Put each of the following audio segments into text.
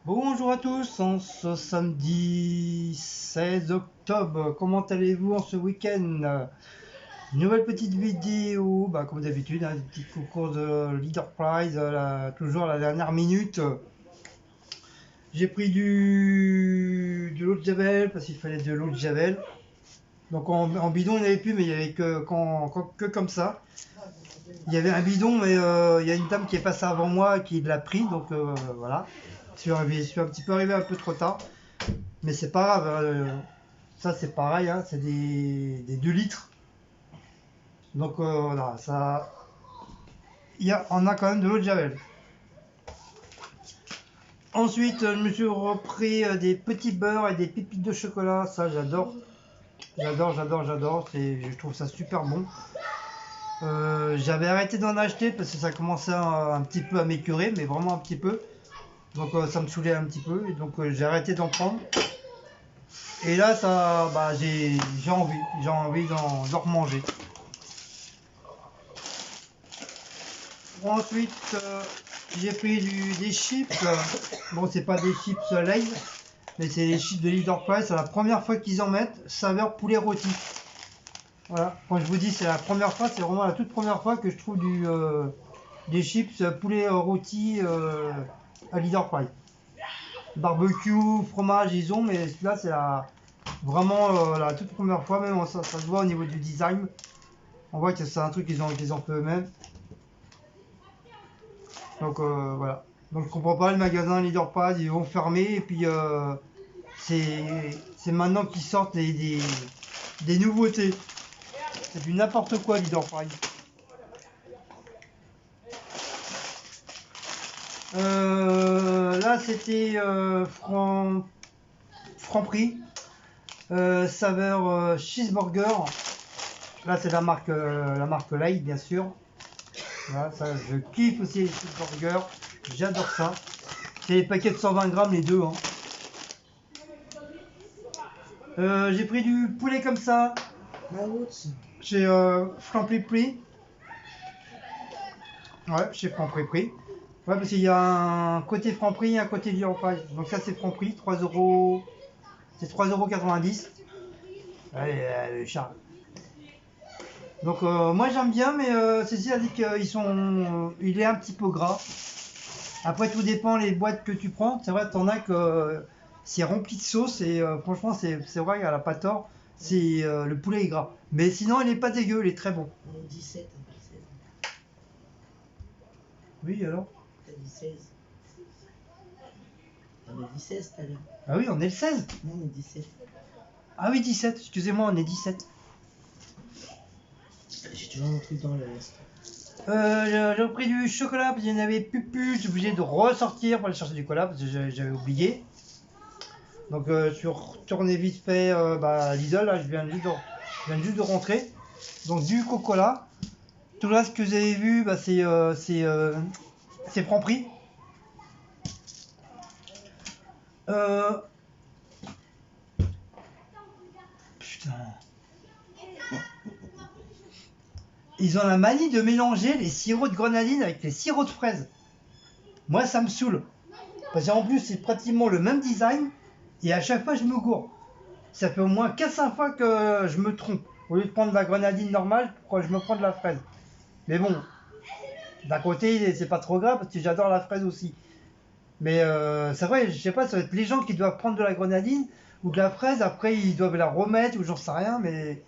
Bonjour à tous, en ce samedi 16 octobre, comment allez-vous en ce week-end? Nouvelle petite vidéo, comme d'habitude, des petits concours de Leader Prize, toujours à la dernière minute. J'ai pris de l'eau de Javel parce qu'il fallait de l'eau de Javel. Donc en bidon il n'y avait plus, mais il n'y avait que comme ça. Il y avait un bidon, mais il y a une dame qui est passée avant moi qui l'a pris, donc voilà. Je suis un petit peu arrivé un peu trop tard. Mais c'est pas grave, ça c'est pareil, hein, c'est des 2 litres. Donc voilà, ça, on a quand même de l'eau de Javel. Ensuite, je me suis repris des petits beurres et des pépites de chocolat. Ça, j'adore. J'adore. Je trouve ça super bon. J'avais arrêté d'en acheter parce que ça commençait un petit peu à m'écurer, mais vraiment un petit peu. Donc ça me saoulait un petit peu. Et donc j'ai arrêté d'en prendre. Et là, j'ai envie d'en remanger. Ensuite, j'ai pris des chips. Bon, c'est pas des chips Lay's, mais c'est les chips de Leader Price. C'est la première fois qu'ils en mettent, saveur poulet rôti. Voilà, quand je vous dis c'est la première fois, c'est vraiment la toute première fois que je trouve des chips poulet rôti à Leader Price. Barbecue, fromage, ils ont, mais là c'est vraiment la toute première fois, même ça se voit au niveau du design. On voit que c'est un truc qu'ils ont fait eux-mêmes. Donc voilà. Donc je comprends pas, le magasin Leader Price, ils vont fermer et puis c'est maintenant qu'ils sortent des nouveautés. C'est du n'importe quoi Leader Price. Là c'était Franprix, saveur cheeseburger. Là c'est la marque Light bien sûr. Voilà, ça je kiffe aussi les cheeseburgers. J'adore ça. C'est les paquets de 120 grammes les deux, hein. J'ai pris du poulet comme ça chez Franprix. Ouais, chez Franprix. Ouais, parce qu'il y a un côté Franprix et un côté Leader Price. Donc ça c'est Franprix, 3 euros. C'est 3,90 €. Allez, Charles. Donc moi j'aime bien, mais ceci a dit il est un petit peu gras. Après tout dépend les boîtes que tu prends. C'est vrai, t'en as que c'est rempli de sauce et franchement c'est vrai, elle a pas tort. C'est le poulet est gras. Mais sinon il est pas dégueu, il est très bon. 17, Oui alors. t'as dit 16. On a dit 16 tout à l'heure. Ah oui, on est le 16. Non, on est 17. Ah oui, 17, excusez-moi, on est 17. J'ai toujours un truc dans l'est. J'ai repris du chocolat parce qu'il n'y en avait plus. J'ai obligé de ressortir pour aller chercher du cola parce que j'avais oublié. Donc je suis retourné vite fait à Lidl, là je viens juste de rentrer. Donc du Coca-Cola. Tout le reste que vous avez vu, c'est Franprix. Putain. Ils ont la manie de mélanger les sirops de grenadine avec les sirops de fraises. Moi ça me saoule. Parce qu'en plus c'est pratiquement le même design et à chaque fois je me gourre. Ça fait au moins 4-5 fois que je me trompe. Au lieu de prendre de la grenadine normale, je me prends de la fraise. Mais bon, d'un côté c'est pas trop grave parce que j'adore la fraise aussi. Mais c'est vrai, je sais pas, ça va être les gens qui doivent prendre de la grenadine ou de la fraise, après ils doivent la remettre ou j'en sais rien, mais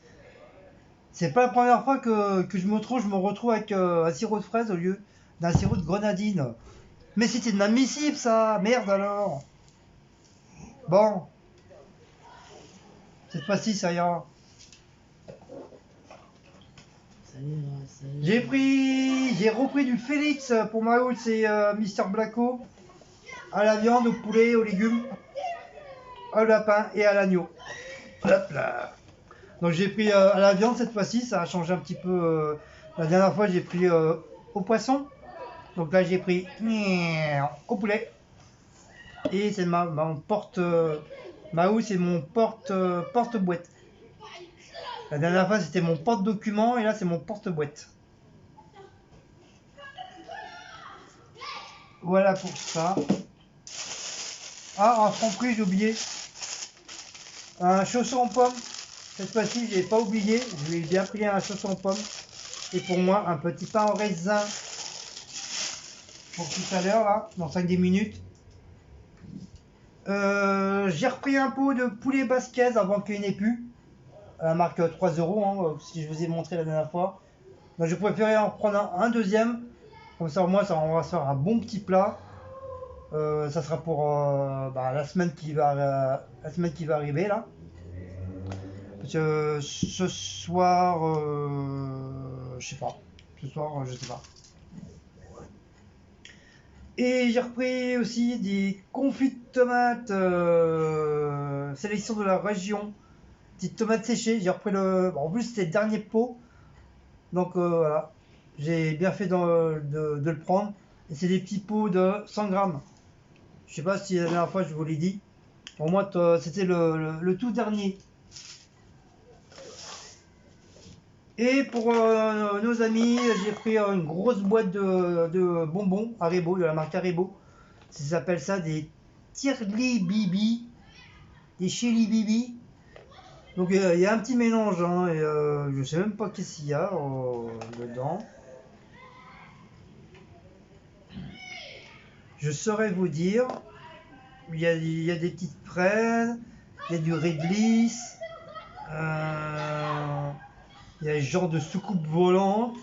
c'est pas la première fois que je me retrouve avec un sirop de fraise au lieu d'un sirop de grenadine. Mais c'était inadmissible ça, merde alors. Bon, cette fois-ci ça ira. J'ai repris du Félix pour ma houle, c'est Mister Blacko. À la viande, au poulet, aux légumes, au lapin et à l'agneau. Hop là. Donc j'ai pris à la viande cette fois-ci, ça a changé un petit peu. La dernière fois j'ai pris au poisson. Donc là j'ai pris au poulet. Et c'est mon porte. Ma houle, c'est mon porte-boîte. La dernière fois c'était mon porte-document et là c'est mon porte-boîte. Voilà pour ça. Ah, en Franprix, j'ai oublié. Un chausson en pomme. Cette fois-ci, j'ai pas oublié. J'ai bien pris un chausson en pomme. Et pour moi, un petit pain au raisin. Pour tout à l'heure, là, dans 5-10 minutes. J'ai repris un pot de poulet basquez avant qu'il n'y en ait plus. À la marque 3 euros, hein, si je vous ai montré la dernière fois. Donc, je préférais en prendre un deuxième. Comme ça, au moins, ça, on va se faire un bon petit plat. Ça sera pour la semaine qui va arriver là. Parce que ce soir, je sais pas. Ce soir, je sais pas. Et j'ai repris aussi des confits de tomates sélection de la région. Petites tomates séchées. J'ai repris le. Bon, en plus, c'était le dernier pot. Donc voilà. J'ai bien fait de le prendre. Et c'est des petits pots de 100 grammes. Je sais pas si la dernière fois je vous l'ai dit. Pour moi, c'était le tout dernier. Et pour nos amis, j'ai pris une grosse boîte de bonbons Haribo, de la marque Haribo. Ça s'appelle ça des Tirli Bibi, des Chili Bibi. Donc il y a un petit mélange, hein, et je sais même pas qu'est-ce qu'il y a dedans. Je saurais vous dire. Il y a des petites fraises, il y a du réglisse, il y a ce genre de soucoupe volante,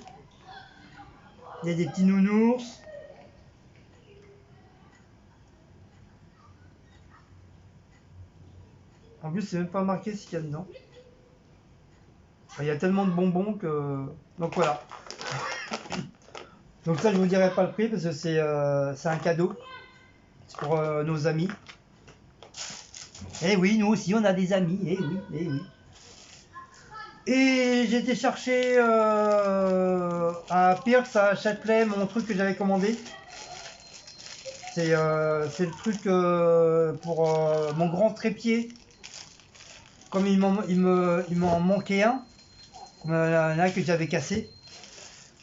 il y a des petits nounours. En plus, c'est même pas marqué ce qu'il y a dedans. Enfin, il y a tellement de bonbons que. Donc voilà. Donc ça, je vous dirai pas le prix parce que c'est un cadeau. C'est pour nos amis. Eh oui, nous aussi, on a des amis. Eh oui, eh oui. Et j'ai été chercher à Pierce, à Châtelet, mon truc que j'avais commandé. C'est le truc pour mon grand trépied. Comme il m'en manquait un. Comme il y en a un que j'avais cassé.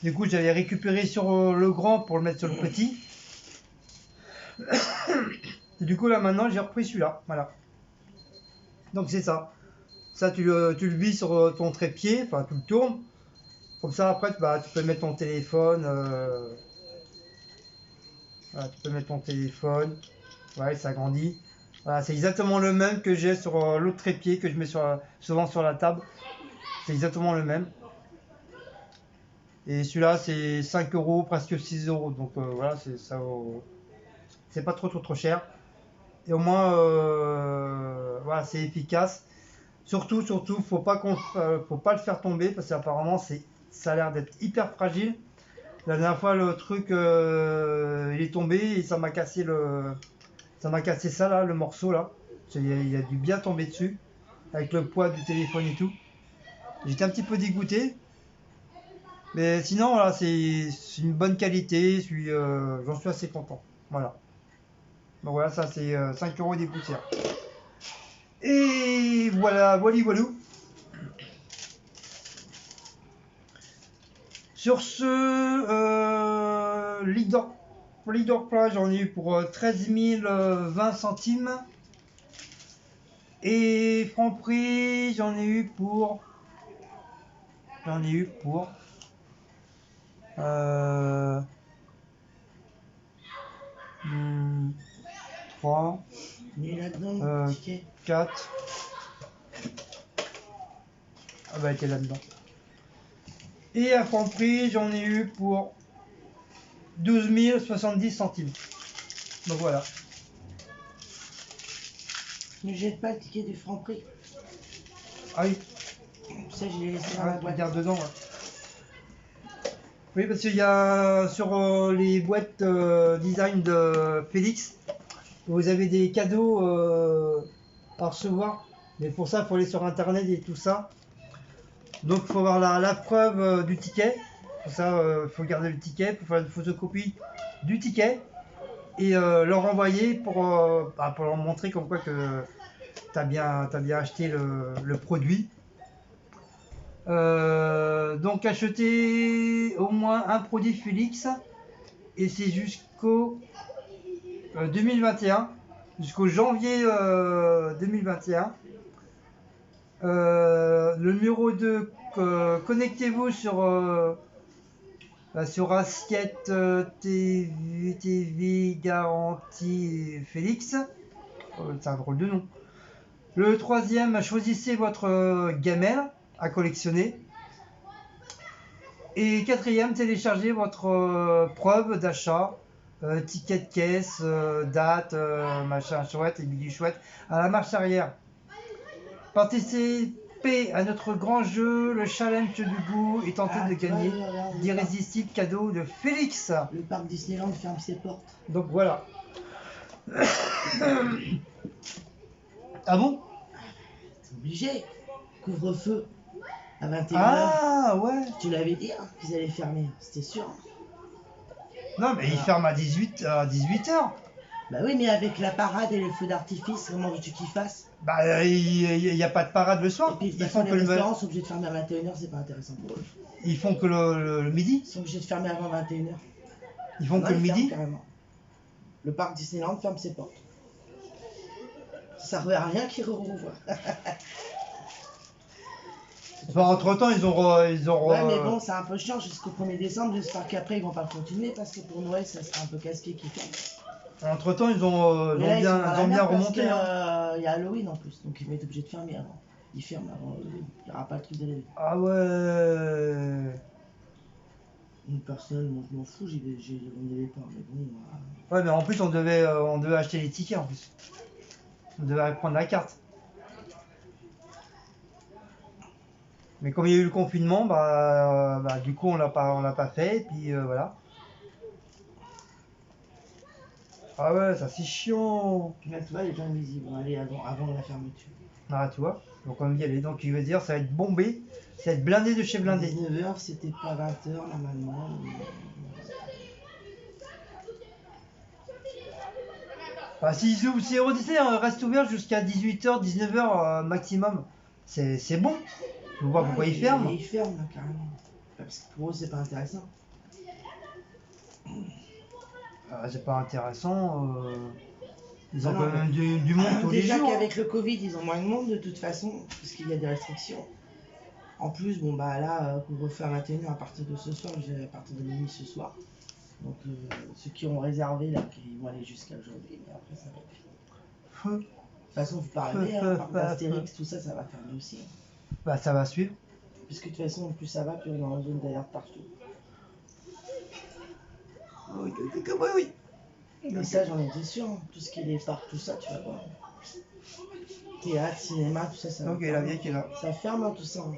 Du coup, j'avais récupéré sur le grand pour le mettre sur le petit. Et du coup, là, maintenant, j'ai repris celui-là. Voilà. Donc, c'est ça. Ça, tu le vis sur ton trépied. Enfin, tu le tournes. Comme ça, après, tu peux mettre ton téléphone. Voilà, tu peux mettre ton téléphone. Ouais, ça grandit. Voilà, c'est exactement le même que j'ai sur l'autre trépied que je mets souvent sur la table. C'est exactement le même. Et celui-là, c'est 5 euros, presque 6 euros. Donc voilà, c'est pas trop cher. Et au moins, voilà, c'est efficace. Surtout, faut pas le faire tomber parce qu'apparemment, ça a l'air d'être hyper fragile. La dernière fois, le truc, il est tombé et ça m'a cassé ça là, le morceau là. Il a dû bien tomber dessus avec le poids du téléphone et tout. J'étais un petit peu dégoûté. Mais sinon, voilà, c'est une bonne qualité. J'en suis assez content. Voilà. Donc voilà, ça c'est 5 euros des poussières. Et voilà, voilou. Sur ce, Leader Plage, j'en ai eu pour 13 020 centimes. Et Franprix, j'en ai eu pour. 3, Il est là-dedans, le ticket. 4. Ah bah, elle était là-dedans. Et à Franprix, j'en ai eu pour 12 070 centimes. Donc voilà. Ne jette pas le ticket du Franprix. Ah oui, Ça, je l'ai laissé dans la tu boîte. regardes dedans. Ouais. Oui, parce qu'il y a sur les boîtes design de Félix, vous avez des cadeaux à recevoir. Mais pour ça, il faut aller sur internet et tout ça. Donc il faut avoir la preuve du ticket. Pour ça, il faut garder le ticket, pour faire une photocopie du ticket et leur envoyer pour leur montrer comme quoi que tu as bien acheté le produit. Donc acheter au moins un produit Félix et c'est jusqu'au 2021. jusqu'au janvier 2021. Le numéro 2, connectez-vous sur Assiette TV Garantie Félix. C'est un drôle de nom. Le troisième, choisissez votre gamelle à collectionner. Et quatrième, téléchargez votre preuve d'achat, ticket de caisse, date, machin chouette et bidule chouette à la marche arrière. Participez à notre grand jeu, le challenge du goût, et tentez de gagner d'irrésistibles cadeaux de Félix. Le parc Disneyland ferme ses portes. Donc voilà. Ah bon? C'est obligé. Couvre-feu à 21h. Ah ouais. Tu l'avais dit hein, qu'ils allaient fermer, c'était sûr. Non mais ils ferment à 18h. Bah oui, mais avec la parade et les feux d'artifice, comment veux-tu qu'ils fassent? Bah il n'y a pas de parade le Et soir. puis, de toute façon, les restaurants sont obligés de fermer à 21h, c'est pas intéressant pour eux. Ils font que le midi. Ils sont obligés de fermer avant 21h. Ils font que le midi. Carrément. Le parc Disneyland ferme ses portes. Ça servait à rien qu'ils rouvre. Entre temps, ils ont. Ouais, mais bon, c'est un peu chiant jusqu'au 1er décembre. J'espère qu'après, ils vont pas continuer parce que pour Noël, ça sera un peu casse-pied qu'ils ferment. Entre temps, ils ont bien remonté. Il y a Halloween en plus, donc ils vont être obligés de fermer avant. Ils ferment avant. Il n'y aura pas le truc d'Halloween. Ah ouais. Une personne, moi je m'en fous, on n'y allait pas. Mais bon. Ouais, mais en plus, on devait acheter les tickets en plus. On devait prendre la carte. Mais comme il y a eu le confinement, du coup on l'a pas fait, et puis voilà. Ah ouais, ça c'est chiant. Là, tu vois, les gens ils vont aller avant la fermeture. Ah tu vois, donc on y allait, donc il veut dire ça va être bombé, ça va être blindé de chez blindé. 19h, c'était pas 20h normalement. Si Euro Disney reste ouvert jusqu'à 18h, 19h maximum, c'est bon. Je vois pourquoi ils ferment. Ils ferment là, carrément. Parce que pour eux c'est pas intéressant. C'est pas intéressant. Ils ont quand même du monde tous les jours. Déjà qu'avec le Covid, ils ont moins de monde de toute façon, parce qu'il y a des restrictions. En plus, bon bah là, couvre-feu à 21h à partir de ce soir, je vais à partir de minuit ce soir. Donc ceux qui ont réservé là, ils vont aller jusqu'à aujourd'hui, mais après ça va être fini. De toute façon, faut pas arrêter, parc d'Astérix, tout ça, ça va fermer aussi. Bah ça va suivre. Puisque de toute façon, plus ça va, plus on est en zone d'alerte partout. Oui. Mais ça, j'en étais sûr. Hein. Tout ce qui est les parcs, tout ça, tu vas voir. Théâtre, cinéma, tout ça, ça va. Ok, la vieille qui est là. Ça ferme, hein, tout ça. Hein. De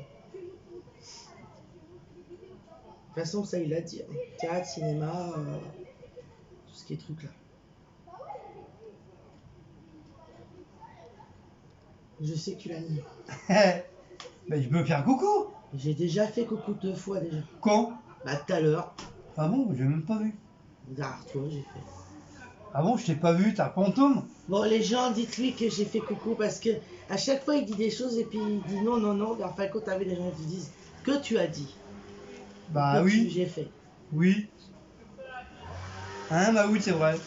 toute façon, ça, il a dit. Hein. Théâtre, cinéma, tout ce qui est trucs là. Je sais que tu l'as mis. Mais je peux faire coucou. J'ai déjà fait coucou 2 fois déjà. Quand? Bah, tout à l'heure. Ah bon, j'ai même pas vu. Derrière toi, j'ai fait. Ah bon, je t'ai pas vu, t'as fantôme. Bon, les gens, dites-lui que j'ai fait coucou parce que à chaque fois, il dit des choses et puis il dit non. Mais en fin de compte, t'avais des gens qui disent que tu as dit. Bah oui. J'ai fait. Oui. Hein, bah oui, c'est vrai.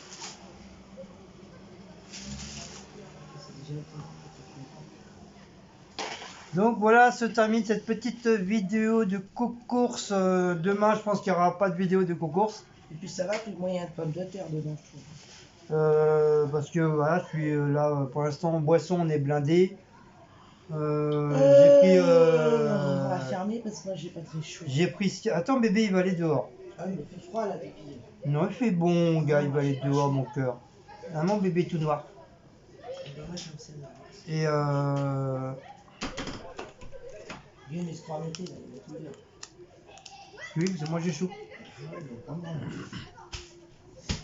Donc voilà, se termine cette petite vidéo de concours. Demain, je pense qu'il n'y aura pas de vidéo de concours. Et puis ça va, plus moyen de pommes de terre dedans, je trouve. Parce que voilà, je suis là pour l'instant en boisson, on est blindé. J'ai pris. On va fermer parce que moi j'ai pas très chaud. J'ai pris. Attends, bébé, il va aller dehors. Ah, mais il fait froid là, bébé. Non, il fait bon, gars, il va aller dehors, mon cœur. Ah, mon bébé tout noir. Et Viens, mais se croit arrêter, là, il est tout vert. oui, c'est moi j'ai chaud.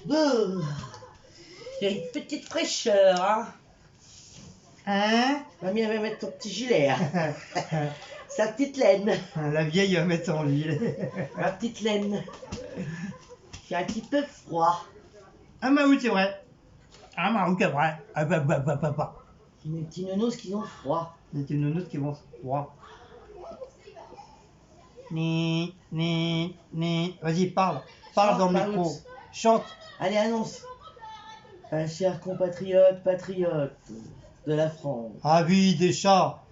Bon. Il y a une petite fraîcheur, hein. Hein? Mamie, elle va mettre ton petit gilet, hein. Sa petite laine. La vieille va mettre en lit. La petite laine. Il fait un petit peu froid. Ah bah oui, c'est vrai. Ah bah oui, c'est vrai. Ah bah. Il y a des petits nonos qui ont froid. Des petits nounous qui vont froid. Ni. Vas-y, parle. Parle Chante, dans le Maout. micro. Chante. Allez, annonce. Chers compatriotes, patriotes de la France. Avis des chats.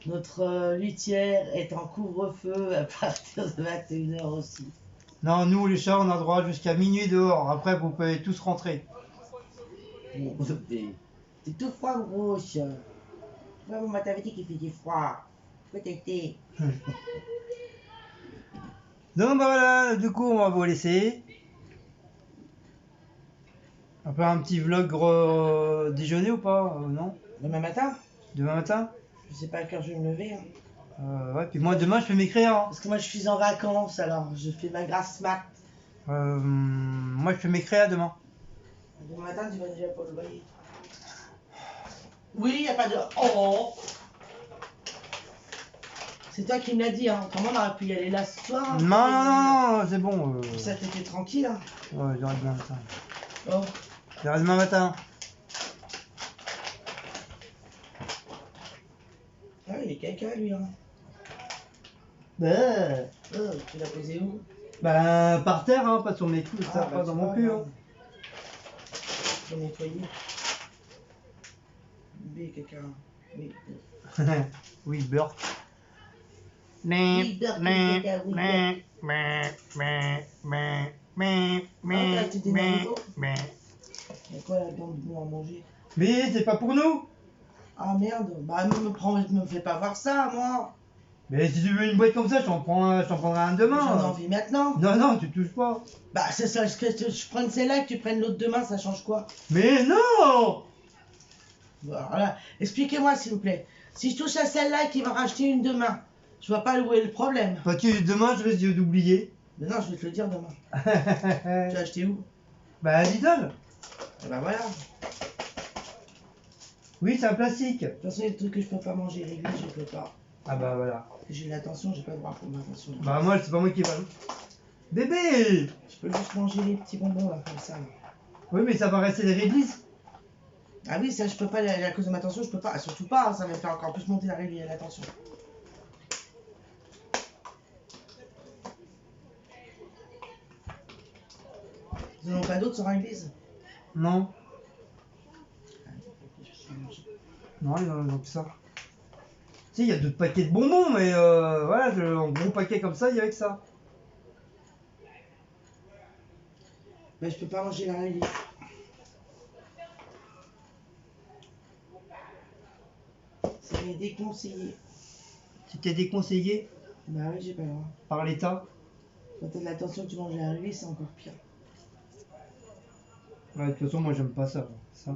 Notre litière est en couvre-feu à partir de 21h aussi. Non, nous les chats, on a droit jusqu'à minuit dehors. Après, vous pouvez tous rentrer. Bon, t'es tout froid, gros chien. Ouais, on t'avait dit qu'il faisait froid. Faut t'aider. Donc bah voilà, du coup, on va vous laisser. Après un petit vlog déjeuner ou pas non? Demain matin, Demain matin? je sais pas à quelle heure je vais me lever. Hein. Ouais, puis moi demain je fais m'écrire. Hein. Parce que moi je suis en vacances, alors je fais ma grasse mat. Moi je fais m'écrire demain. Demain matin, tu vas déjà pas le loyer. Oui, y a pas de. Oh! C'est toi qui me l'as dit, hein. Comment on aurait pu y aller là ce soir? Hein, Non, c'est bon. Ça t'était tranquille, hein. Ouais, j'aurai demain matin. Oh. J'aurai demain matin. Ah, il est caca lui, hein. Bah, Tu l'as posé où? bah par terre, hein, pas sur mes coups, ça bah, pas dans tu mon vois, cul. là. Hein. Faut nettoyer. Bébé caca. Oui. Oui, Burke. Oui, Burke, oui, caca, oui, Burke. Ah, tu t'es dans Mais Y'a quoi la viande bon à manger? c'est pas pour nous. Ah merde, bah me fais pas voir ça, moi. Mais si tu veux une boîte comme ça, je t'en prendrai un demain. J'en ai envie maintenant. Non, tu touches pas. Bah c'est ça, que je prenne celle-là et que tu prennes l'autre demain, ça change quoi? Mais non. Voilà, expliquez-moi s'il vous plaît. Si je touche à celle-là et qu'il va racheter une demain, je vois pas où est le problème. Parce que demain, je risque d'oublier. Mais non, je vais te le dire demain. Tu as acheté où? Bah, à Lidl. Et bah voilà. Oui, c'est un plastique. De toute façon, il y a des trucs que je peux pas manger, les glues, je peux pas. Ah bah voilà. J'ai l'attention, j'ai pas le droit pour l'attention. Bah moi, c'est pas moi qui va. Bébé. Je peux juste manger les petits bonbons là, comme ça. Là. Oui, mais ça va rester des réglisse. Ah oui, ça je peux pas, à cause de ma tension, je peux pas. Surtout pas, hein, ça va me faire encore plus monter la tension. Ils n'en ont pas d'autres sur l'église? Non. Non, ils en ont que ça. Si, il y a d'autres paquets de bonbons, mais voilà, en gros paquet comme ça, il y avait que ça. Ben, je peux pas manger la réglisse. C'est déconseillé. C'était déconseillé Bah oui, j'ai pas le droit. par l'État. Quand t'as de la tension, tu manges la réglisse, c'est encore pire. Ouais, de toute façon, moi, j'aime pas ça. Ça.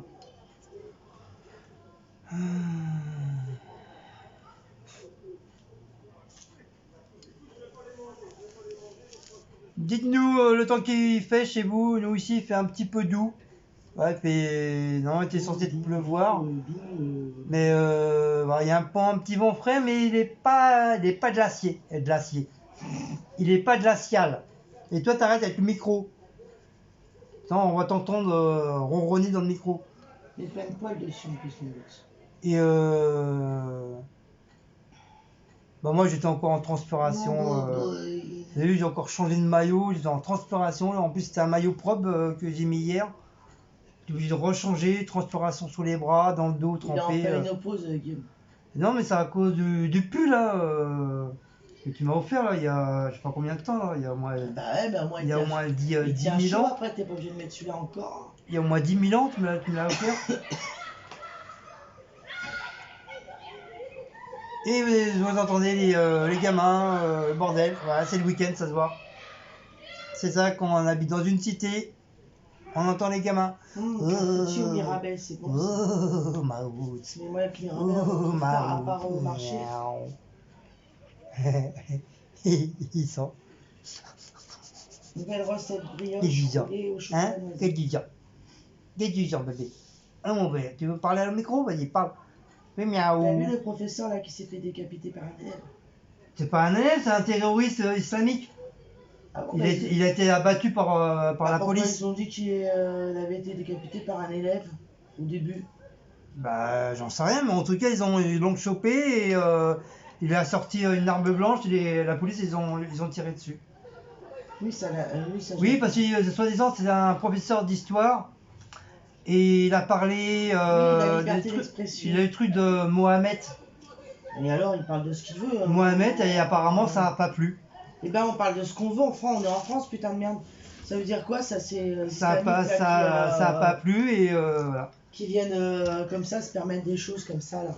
Dites-nous le temps qu'il fait chez vous. Nous ici, il fait un petit peu doux. Ouais, il fait. Non, il était censé pleuvoir. Mais bah, il y a un petit vent frais, mais il est pas de l'acier. De l'acier. Il est pas glacial. Et toi, t'arrêtes avec le micro. Non, on va t'entendre ronronner dans le micro. Il y a plein de poils dessus en plus, mon gosse. Et bah moi j'étais encore en transpiration. Vous avez vu, j'ai encore changé de maillot, j'étais en transpiration. En plus c'était un maillot propre que j'ai mis hier. J'ai obligé de rechanger, transpiration sous les bras, dans le dos trempé. Il a en fait une oppose, Guillaume. Non mais c'est à cause du pull là que tu m'as offert là il y a je sais pas combien de temps là, il y a au moins, Bah ouais, bah moi il y a au moins 10 000 ans. Après t'es pas obligé de mettre celui-là encore. Il y a au moins 10 000 ans tu me l'as offert. Et vous entendez les gamins, le bordel, voilà, c'est le week-end, ça se voit. C'est ça, quand on habite dans une cité, on entend les gamins. Tu au Mirabel, c'est bon. Oh, ma route. Mais moi, avec Mirabel, Oh, à part au marché. Ils sont. Nouvelle recette brioche Qu'est-ce au hein? chocolat noisette. Qu'est-ce que tu dis, bébé? Ah mon père, tu veux parler à le micro? Vas-y, parle. Mais T'as vu miaou. le professeur là qui s'est fait décapiter par un élève? C'est pas un élève, c'est un terroriste islamique. Ah bon, Il a été abattu par la pourquoi police. ils ont dit qu'il avait été décapité par un élève au début? Bah, j'en sais rien, mais en tout cas, ils l'ont chopé et il a sorti une arme blanche et la police, ils ont tiré dessus. Oui, ça, oui, ça Oui, parce que soi-disant c'est un professeur d'histoire et il a parlé la des liberté trucs, d'expression. il a eu le truc de Mohamed. Et alors, il parle de ce qu'il veut. Mohamed et apparemment ça n'a pas plu. Eh ben, on parle de ce qu'on veut en France. On est en France, putain de merde. Ça veut dire quoi? Ça, c'est Ça a pas, ça a pas plu et voilà. qui viennent comme ça se permettre des choses comme ça là.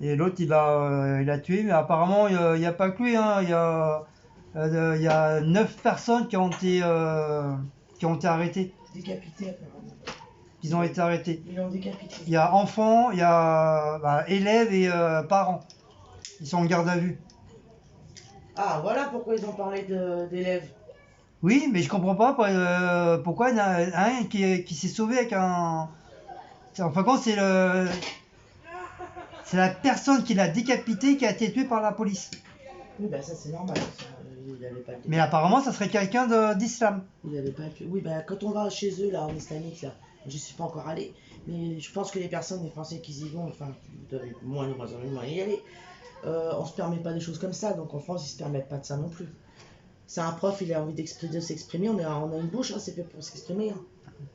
Et l'autre il a tué, mais apparemment il n'y a pas que lui, hein. Il y a 9 personnes qui ont été arrêtées. Décapité apparemment. Ils ont été arrêtés. Ils l'ont décapité. Il y a enfants, il y a élèves et parents. Ils sont en garde à vue. Ah, voilà pourquoi ils ont parlé d'élèves. Oui, mais je comprends pas pourquoi il y en a un qui s'est sauvé avec un. En fin de compte, c'est la personne qui l'a décapité qui a été tuée par la police. Oui, bah ça c'est normal. Ça, il avait pas le Mais apparemment, ça serait quelqu'un d'islam. Il avait pas le... Oui, bah quand on va chez eux là en islamique là, je suis pas encore allé, mais je pense que les personnes, les Français qui y vont, enfin, vous devez moins y aller. On se permet pas des choses comme ça, donc en France ils se permettent pas de ça non plus. C'est un prof, il a envie de s'exprimer, on a une bouche, hein, c'est fait pour s'exprimer. Hein.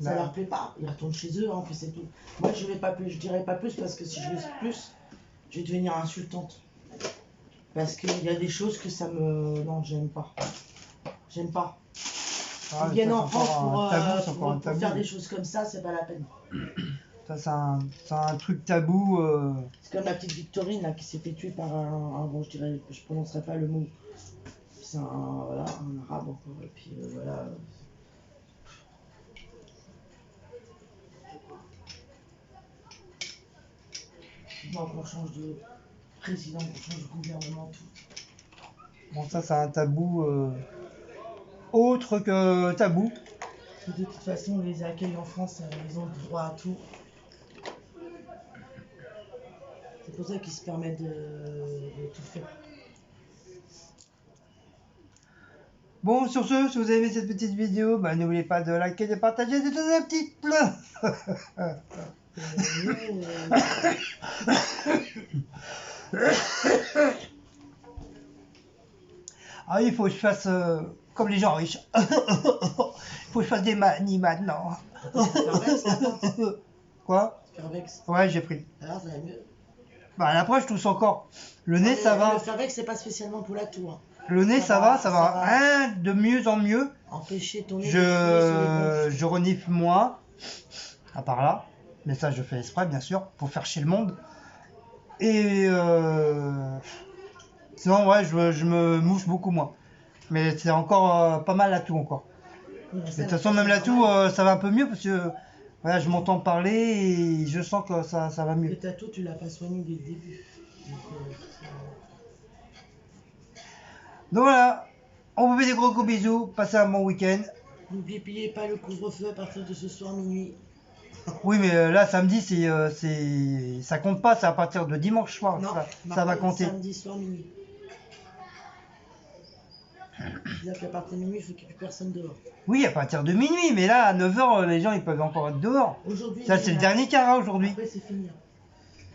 Ça leur plaît pas, ils retournent chez eux, hein, c'est tout. Moi je vais pas plus, je dirais pas plus parce que si je dis plus, je vais devenir insultante. Parce qu'il y a des choses que ça me... Non, j'aime pas. J'aime pas. Ah, Ils viennent ça, en c'est France encore un tabou, pour faire des choses comme ça, c'est pas la peine. Ça, c'est un truc tabou. C'est comme la petite Victorine là, qui s'est fait tuer par un bon, je prononcerai pas le mot. C'est voilà, un arabe encore, et puis voilà. Bon, qu'on change de président, qu'on change de gouvernement, tout. Bon, ça, c'est un tabou autre que tabou. De toute façon, on les accueille en France, ils ont le droit à tout. C'est pour ça qu'ils se permettent de tout faire. Bon, sur ce, si vous avez aimé cette petite vidéo, bah, n'oubliez pas de liker, de partager, de donner un petit plein. Ah, il faut que je fasse comme les gens riches. Il faut que je fasse des manies maintenant. Quoi? Fervex. Ouais, j'ai pris. Alors, ça va mieux. Bah, la preuve, je tousse encore. Le nez, ça va. Le Fervex, c'est pas spécialement pour la toux. Hein. Le nez, ça va. Hein, de mieux en mieux. Empêcher ton nez Je renifle moins. À part là. Mais ça, je fais exprès, bien sûr, pour faire chier le monde. Et sinon, ouais, je me mouche beaucoup moins. Mais c'est encore pas mal la toux encore. Oui, De toute façon, même la toux, ça va un peu mieux parce que voilà, je m'entends parler et je sens que ça va mieux. Et ta toux, tu l'as pas soignée dès le début. Donc voilà, on vous fait des gros bisous, passez un bon week-end. N'oubliez pas le couvre-feu à partir de ce soir minuit. Oui, mais là, samedi, ça compte pas, c'est à partir de dimanche soir, Non, ça va compter. Samedi soir minuit. C'est-à-dire qu'à partir de minuit, il faut qu'il n'y ait plus personne dehors. Oui, à partir de minuit, mais là, à 9h, les gens, ils peuvent encore être dehors. Aujourd'hui, ça, c'est le dernier quart aujourd'hui. Après, c'est fini.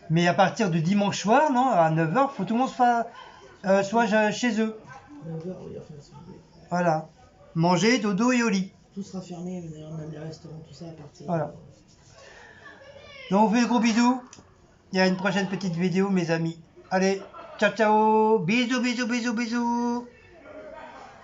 Mais à partir de dimanche soir, non, à 9h, faut que tout le monde soit chez eux. 9h, oui, enfin, voilà. Manger, dodo et au lit. Tout sera fermé, même les restaurants, tout ça à partir. Voilà. Donc, on vous fait de gros bisous. Il y a une prochaine petite vidéo, mes amis. Allez, ciao, ciao. Bisous, bisous, bisous, bisous.